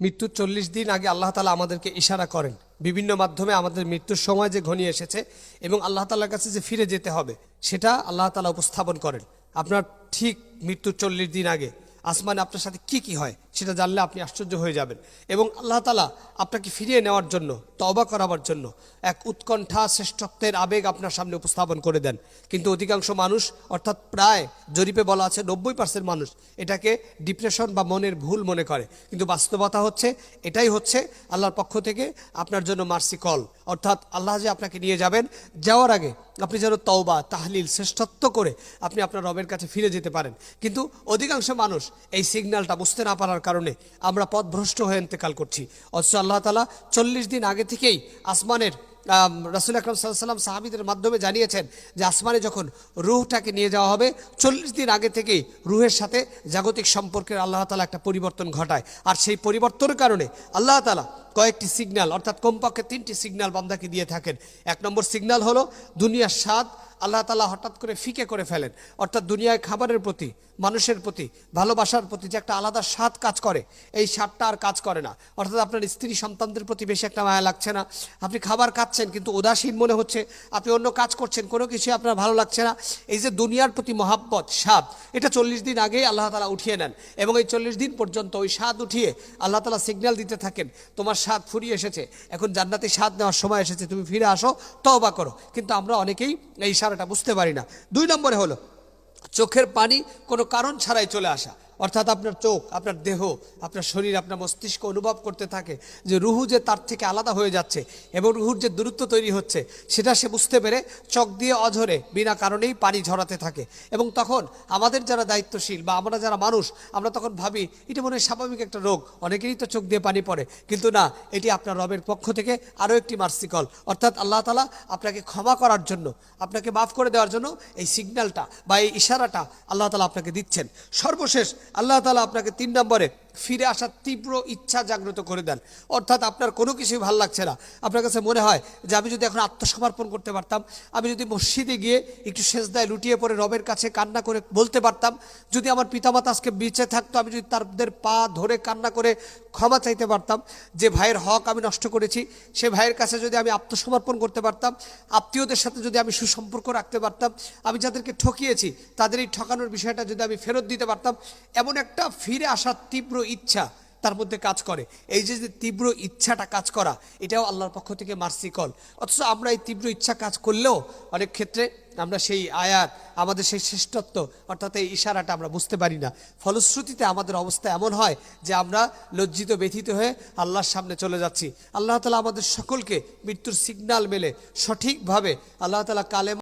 মৃত্যুর 40 দিন আগে আল্লাহ তাআলা আমাদেরকে ইশারা করেন বিভিন্ন মাধ্যমে আমাদের মৃত্যুর সময় যে ঘনিয়ে এসেছে এবং আল্লাহ তাআলার কাছে যে ফিরে যেতে হবে সেটা আল্লাহ তাআলা উপস্থাপন করেন। আপনার ঠিক মৃত্যুর 40 দিন আগে আসমানে আপনার সাথে কি হয় সেটা জানলে আপনি আশ্চর্য হয়ে যাবেন। এবং আল্লাহ তাআলা আপনাকে ফিরিয়ে নেওয়ার জন্য, তওবা করাবার জন্য এক উৎকণ্ঠা শ্রেষ্ঠত্বের আবেগ আপনার সামনে উপস্থাপন করে দেন। কিন্তু অধিকাংশ মানুষ, অর্থাৎ প্রায় জরিপে বলা আছে 90% মানুষ এটাকে ডিপ্রেশন বা মনের ভুল মনে করে। কিন্তু বাস্তবতা হচ্ছে এটাই হচ্ছে আল্লাহর পক্ষ থেকে আপনার জন্য মার্সি কল, অর্থাৎ আল্লাহ যে আপনাকে নিয়ে যাবেন, যাওয়ার আগে আপনি যেন তওবা তাহলিল শ্রেষ্ঠত্ব করে আপনি আপনার রবের কাছে ফিরে যেতে পারেন। কিন্তু অধিকাংশ মানুষ এই সিগন্যালটা বুঝতে না পারার কারণে আমরা পথভ্রষ্ট হয়ে ইন্তেকাল করছি। অথচ আল্লাহ তাআলা 40 দিন আগে থেকেই আসমানের রাসূল আকরাম সাল্লাল্লাহু আলাইহি ওয়াসাল্লাম সাহাবীদের মাধ্যমে জানিয়েছেন যে আসমানে যখন রূহটাকে নিয়ে যাওয়া হবে 40 দিন আগে থেকেই রূহের সাথে জাগতিক সম্পর্কের আল্লাহ তাআলা একটা পরিবর্তন ঘটায়। আর সেই পরিবর্তনের কারণে আল্লাহ তাআলা কয়েকটি সিগন্যাল, অর্থাৎ কমপক্ষে 3টি সিগন্যাল বান্দাকে দিয়ে থাকেন। 1 নম্বর সিগন্যাল হলো দুনিয়ার স্বাদ আল্লাহ তাআলা হঠাৎ করে ফিকে করে ফেলেন। অর্থাৎ দুনিয়ায় খাবারের প্রতি, মানুষের প্রতি, ভালোবাসার প্রতি যে একটা আলাদা স্বাদ কাজ করে, এই স্বাদটা আর কাজ করে না। অর্থাৎ আপনার স্ত্রী সন্তানদের প্রতি বেশি একটা মায়া লাগছে না, আপনি খাবার খাচ্ছেন কিন্তু উদাসীন মনে হচ্ছে, আপনি অন্য কাজ করছেন, কোনো কিছু আপনার ভালো লাগছে না। এই যে দুনিয়ার প্রতি মহাব্বত, স্বাদ, এটা 40 দিন আগেই আল্লাহ তাআলা উঠিয়ে নেন এবং এই 40 দিন পর্যন্ত ওই স্বাদ উঠিয়ে আল্লাহ তাআলা সিগন্যাল দিতে থাকেন, তোমার স্বাদ ফুরিয়ে এসেছে, এখন জান্নাতি স্বাদ নেওয়ার সময় এসেছে, তুমি ফিরে আসো, তওবা করো। কিন্তু আমরা অনেকেই এই ইশারাটা বুঝতে পারি না। 2 নম্বরে হলো চোখের পানি কোনো কারণ ছাড়াই চলে আসা। অর্থাৎ আপনার চোখ, আপনার দেহ, আপনার শরীর, আপনার মস্তিষ্ক অনুভব করতে থাকে যে রুহু যে তার থেকে আলাদা হয়ে যাচ্ছে এবং রুহুর যে দূরত্ব তৈরি হচ্ছে সেটা সে বুঝতে পেরে চোখ দিয়ে অঝরে বিনা কারণেই পানি ঝরাতে থাকে। এবং তখন আমাদের যারা দায়িত্বশীল বা আমরা যারা মানুষ, আমরা তখন ভাবি এটা মনে হয় স্বাভাবিক একটা রোগ, অনেকেরই তো চোখ দিয়ে পানি পড়ে। কিন্তু না, এটি আপনার রবের পক্ষ থেকে আরও একটি মার্সি কল, অর্থাৎ আল্লাহ তাআলা আপনাকে ক্ষমা করার জন্য, আপনাকে মাফ করে দেওয়ার জন্য এই সিগন্যালটা বা এই ইশারাটা আল্লাহ তাআলা আপনাকে দিচ্ছেন। সর্বশেষ আল্লাহ তাআলা আপনাকে 3 নম্বরে ফিরে আসার তীব্র ইচ্ছা জাগ্রত করে দেন। অর্থাৎ আপনার কোনো কিছুই ভালো লাগছে না, আপনার কাছে মনে হয় যে আমি যদি এখন আত্মসমর্পণ করতে পারতাম, আমি যদি মসজিদে গিয়ে একটু সেজদায় লুটিয়ে পড়ে রবের কাছে কান্না করে বলতে পারতাম, যদি আমার পিতামাতা আজকে বেঁচে থাকতো, আমি যদি তাদের পা ধরে কান্না করে ক্ষমা চাইতে পারতাম, যে ভাইয়ের হক আমি নষ্ট করেছি সে ভাইয়ের কাছে যদি আমি আত্মসমর্পণ করতে পারতাম, আত্মীয়দের সাথে যদি আমি সুসম্পর্ক রাখতে পারতাম, আমি যাদেরকে ঠকিয়েছি তাদের এই ঠকানোর বিষয়টা যদি আমি ফেরত দিতে পারতাম, এমন একটা ফিরে আসার তীব্র ইচ্ছা তার মধ্যে কাজ করে। এই যে তীব্র ইচ্ছাটা কাজ করা, এটাও আল্লাহর পক্ষ থেকে মার্সি কল। অথচ আমরা এই তীব্র ইচ্ছা কাজ করলেও অনেক ক্ষেত্রে আমরা সেই আয়াত, আমাদের সেই শ্রেষ্ঠত্ব, অর্থাৎ এই ইশারাটা আমরা বুঝতে পারি না। ফলশ্রুতিতে আমাদের অবস্থা এমন হয় যে আমরা লজ্জিত ব্যথিত হয়ে আল্লাহর সামনে চলে যাচ্ছি। আল্লাহ তাআলা আমাদের সকলকে মৃত্যুর সিগন্যাল মেলে সঠিকভাবে আল্লাহ তাআলা কালেমা